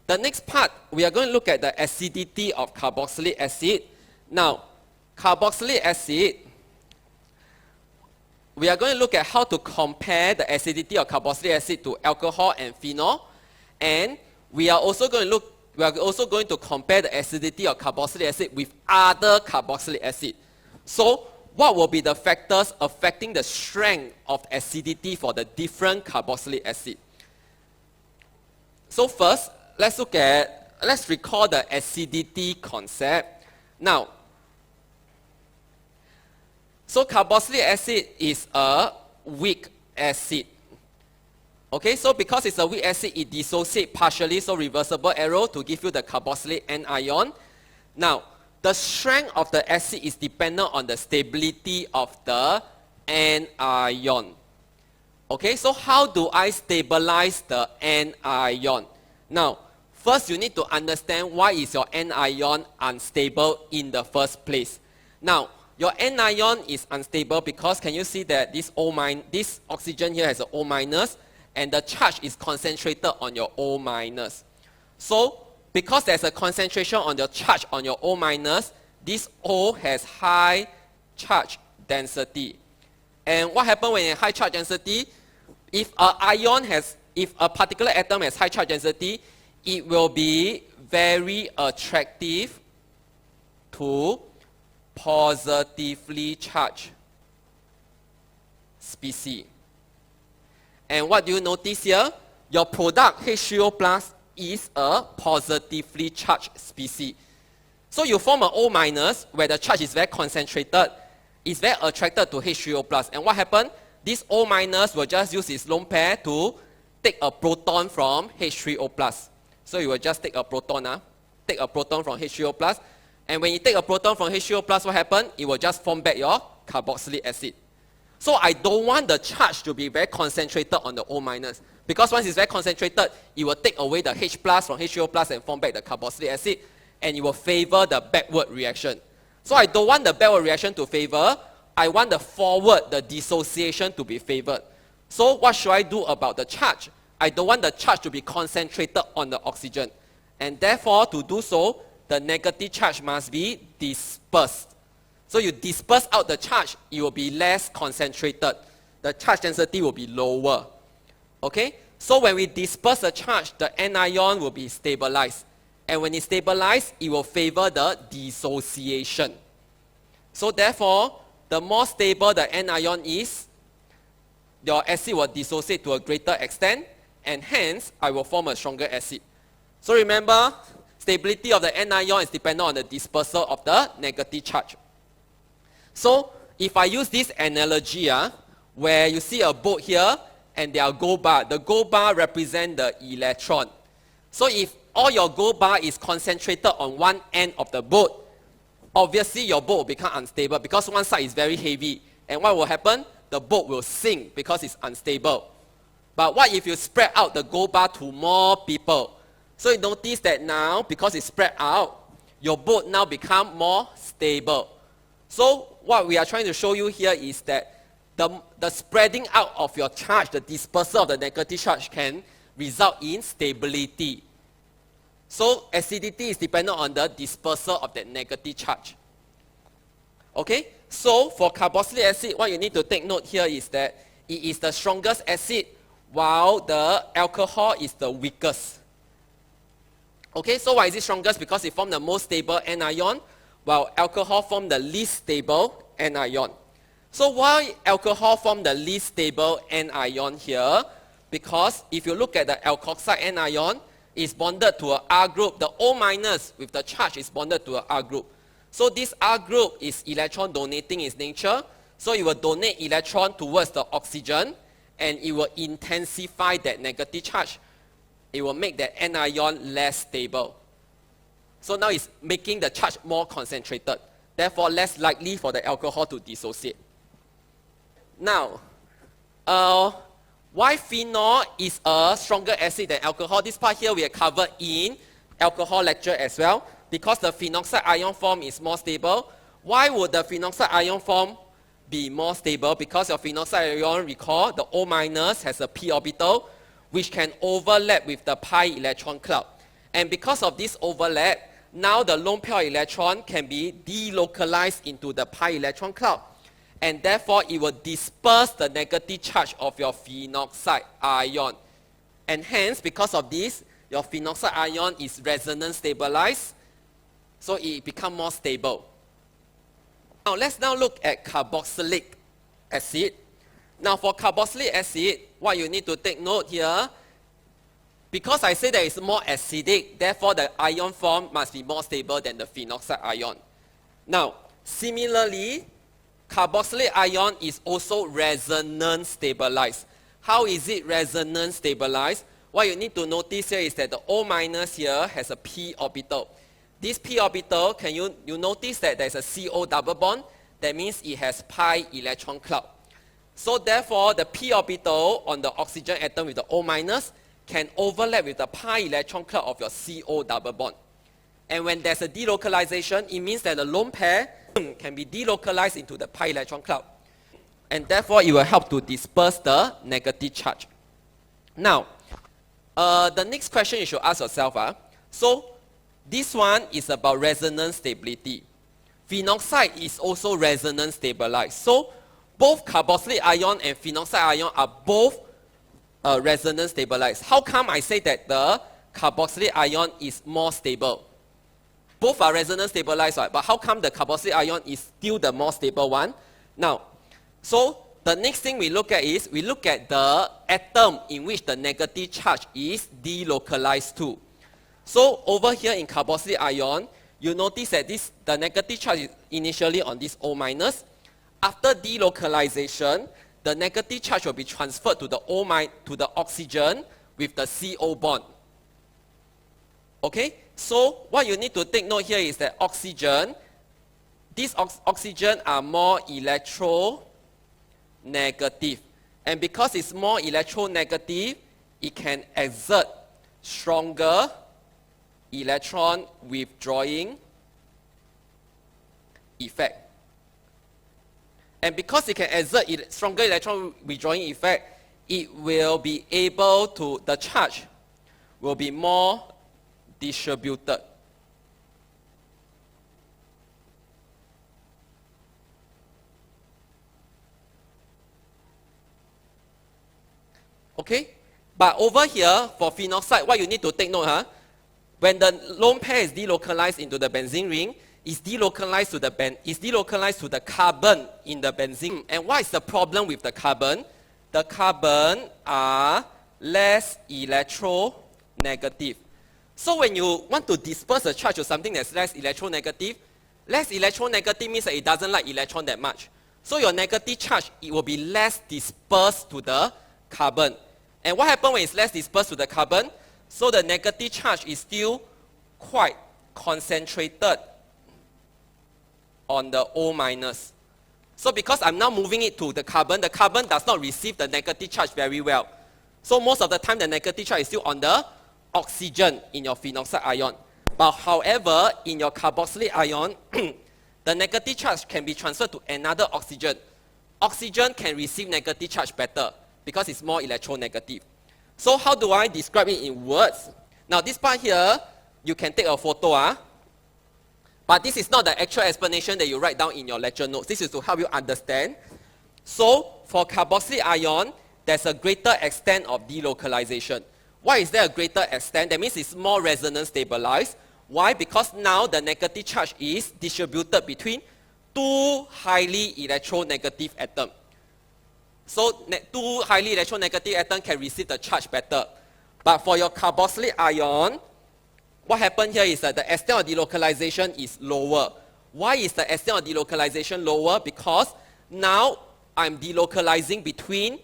The next part, we are going to look at the acidity of carboxylic acid. Now, carboxylic acid, we are going to look at how to compare the acidity of carboxylic acid to alcohol and phenol, and we are also going to compare the acidity of carboxylic acid with other carboxylic acid. So, what will be the factors affecting the strength of acidity for the different carboxylic acid? So first, let's recall the acidity concept. Now, so carboxylic acid is a weak acid. Okay, so because it's a weak acid, it dissociates partially, so reversible arrow to give you the carboxylic anion. Now, the strength of the acid is dependent on the stability of the anion. Okay, so how do I stabilize the anion? Now, first you need to understand why is your anion unstable in the first place. Now, your anion is unstable because can you see that this oxygen here has an O minus and the charge is concentrated on your O minus. So, because there's a concentration on the charge on your O minus, this O has high charge density. And what happens when a high charge density? If a particular atom has high charge density, it will be very attractive to positively charged species. And what do you notice here? Your product H3O plus is a positively charged species. So you form an O minus where the charge is very concentrated, is very attracted to H3O plus. And what happens? This O minus will just use its lone pair to take a proton from H3O plus. So you will just take a proton from H3O plus. And when you take a proton from H3O plus, what happens? It will just form back your carboxylic acid. So I don't want the charge to be very concentrated on the O minus. Because once it's very concentrated, it will take away the H plus from H3O plus and form back the carboxylic acid. And it will favor the backward reaction. So I don't want the backward reaction to favor. I want the forward, the dissociation to be favored. So what should I do about the charge? I don't want the charge to be concentrated on the oxygen. And therefore, to do so, the negative charge must be dispersed. So you disperse out the charge, it will be less concentrated. The charge density will be lower. Okay? So when we disperse the charge, the anion will be stabilized. And when it's stabilized, it will favor the dissociation. So therefore, the more stable the anion is, your acid will dissociate to a greater extent, and hence, I will form a stronger acid. So remember, stability of the anion is dependent on the dispersal of the negative charge. So, if I use this analogy, where you see a boat here, and there are gold bar. The gold bar represents the electron. So if all your gold bar is concentrated on one end of the boat, obviously your boat will become unstable because one side is very heavy. And what will happen? The boat will sink because it's unstable. But what if you spread out the gold bar to more people? So you notice that now, because it's spread out, your boat now become more stable. So what we are trying to show you here is that the spreading out of your charge, the dispersal of the negative charge can result in stability. So acidity is dependent on the dispersal of that negative charge. Okay, so for carboxylic acid, what you need to take note here is that it is the strongest acid while the alcohol is the weakest. Okay, so why is it strongest? Because it forms the most stable anion, while alcohol forms the least stable anion. So why alcohol forms the least stable anion here? Because if you look at the alkoxide anion, it's bonded to a R group. The O minus with the charge is bonded to a R group. So this R group is electron donating in nature. So it will donate electron towards the oxygen and it will intensify that negative charge. It will make that anion less stable. So now it's making the charge more concentrated. Therefore, less likely for the alcohol to dissociate. Now, why phenol is a stronger acid than alcohol? This part here we have covered in alcohol lecture as well. Because the phenoxide ion form is more stable. Why would the phenoxide ion form be more stable? Because your phenoxide ion, recall, the O minus has a p orbital which can overlap with the pi electron cloud. And because of this overlap, now the lone pair electron can be delocalized into the pi electron cloud. And therefore, it will disperse the negative charge of your phenoxide ion. And hence, because of this, your phenoxide ion is resonance stabilized, so it becomes more stable. Now, let's now look at carboxylic acid. Now, for carboxylic acid, what you need to take note here, because I say that it's more acidic, therefore the ion form must be more stable than the phenoxide ion. Now, similarly, carboxylic ion is also resonance stabilized. How is it resonance stabilized? What you need to notice here is that the O minus here has a p orbital. This p orbital, can you notice that there's a CO double bond? That means it has pi electron cloud. So therefore, the p orbital on the oxygen atom with the O minus can overlap with the pi electron cloud of your CO double bond. And when there's a delocalization, it means that the lone pair can be delocalized into the pi electron cloud. And therefore, it will help to disperse the negative charge. Now, the next question you should ask yourself, so this one is about resonance stability. Phenoxide is also resonance stabilized. So, both carboxylic ion and phenoxide ion are both resonance stabilized. How come I say that the carboxylic ion is more stable? Both are resonance stabilized, right? But how come the carboxylic ion is still the more stable one? Now, so the next thing we look at is, we look at the atom in which the negative charge is delocalized to. So over here in carboxylic ion, you notice that the negative charge is initially on this O minus. After delocalization, the negative charge will be transferred to the to the oxygen with the CO bond. Okay? So what you need to take note here is that oxygen, these oxygen are more electronegative. And because it's more electronegative, it can exert stronger electron withdrawing effect. And because it can exert stronger electron withdrawing effect, it will be able to, the charge will be more distributed. Okay? But over here, for phenoxide, what you need to take note, when the lone pair is delocalized into the benzene ring, is delocalized to the carbon in the benzene. And what is the problem with the carbon? The carbon are less electronegative. So when you want to disperse a charge to something that's less electronegative means that it doesn't like electron that much. So your negative charge, it will be less dispersed to the carbon. And what happens when it's less dispersed to the carbon? So the negative charge is still quite concentrated on the O minus. So because I'm now moving it to the carbon does not receive the negative charge very well. So most of the time the negative charge is still on the oxygen in your phenoxide ion. But however, in your carboxylic ion, the negative charge can be transferred to another oxygen. Oxygen can receive negative charge better because it's more electronegative. So how do I describe it in words? Now this part here, you can take a photo. But this is not the actual explanation that you write down in your lecture notes. This is to help you understand. So for carboxylic ion, there's a greater extent of delocalization. Why is there a greater extent? That means it's more resonance stabilized. Why? Because now the negative charge is distributed between two highly electronegative atoms. So two highly electronegative atoms can receive the charge better. But for your carboxylic ion, what happened here is that the extent of delocalization is lower. Why is the extent of delocalization lower? Because now I'm delocalizing between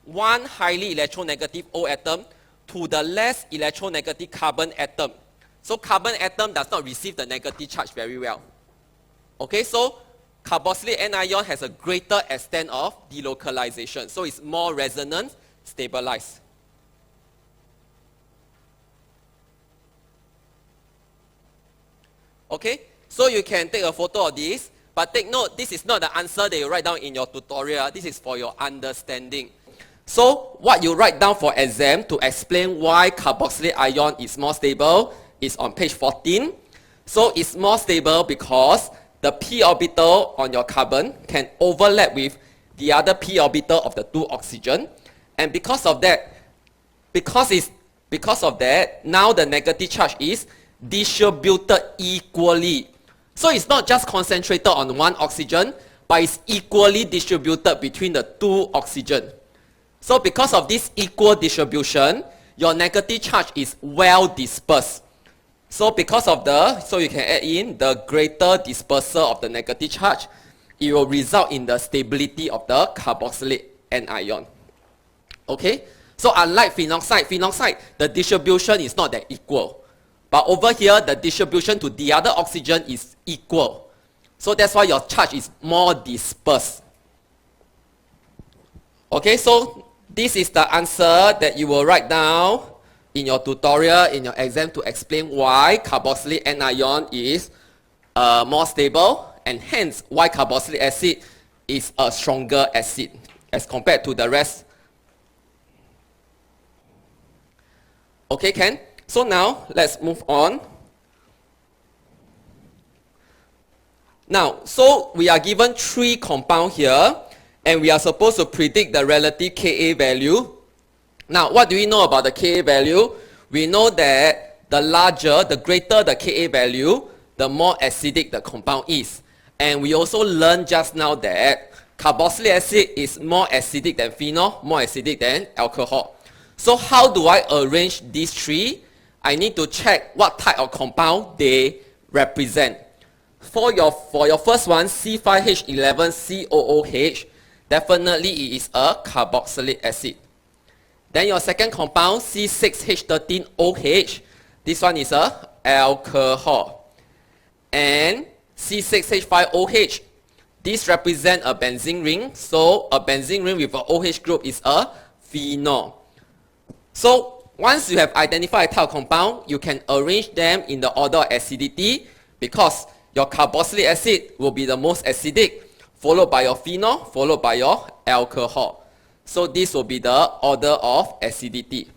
one highly electronegative O atom to the less electronegative carbon atom. So carbon atom does not receive the negative charge very well. Okay, so carboxylic anion has a greater extent of delocalization. So it's more resonance stabilized. Okay, so you can take a photo of this, but take note, this is not the answer that you write down in your tutorial. This is for your understanding. So what you write down for exam to explain why carboxylic ion is more stable, is on page 14. So it's more stable because the p orbital on your carbon can overlap with the other p orbital of the 2 oxygen. And because of that, now the negative charge is distributed equally. So it's not just concentrated on 1 oxygen, but it's equally distributed between the 2 oxygen. So because of this equal distribution, your negative charge is well dispersed. So because of so you can add in the greater dispersal of the negative charge, it will result in the stability of the carboxylate anion. Okay? So unlike phenoxide, the distribution is not that equal. But over here, the distribution to the other oxygen is equal. So that's why your charge is more dispersed. Okay, so this is the answer that you will write down in your tutorial, in your exam, to explain why carboxylate anion is more stable, and hence why carboxylic acid is a stronger acid as compared to the rest. Okay, Ken? So now, let's move on. Now, so we are given 3 compounds here, and we are supposed to predict the relative Ka value. Now, what do we know about the Ka value? We know that the greater the Ka value, the more acidic the compound is. And we also learned just now that carboxylic acid is more acidic than phenol, more acidic than alcohol. So how do I arrange these 3? I need to check what type of compound they represent. For your first one, C5H11COOH, definitely it is a carboxylic acid. Then your second compound, C6H13OH, this one is a alcohol. And C6H5OH, this represents a benzene ring. So a benzene ring with an OH group is a phenol. So once you have identified a type of compound, you can arrange them in the order of acidity, because your carboxylic acid will be the most acidic, followed by your phenol, followed by your alcohol. So this will be the order of acidity.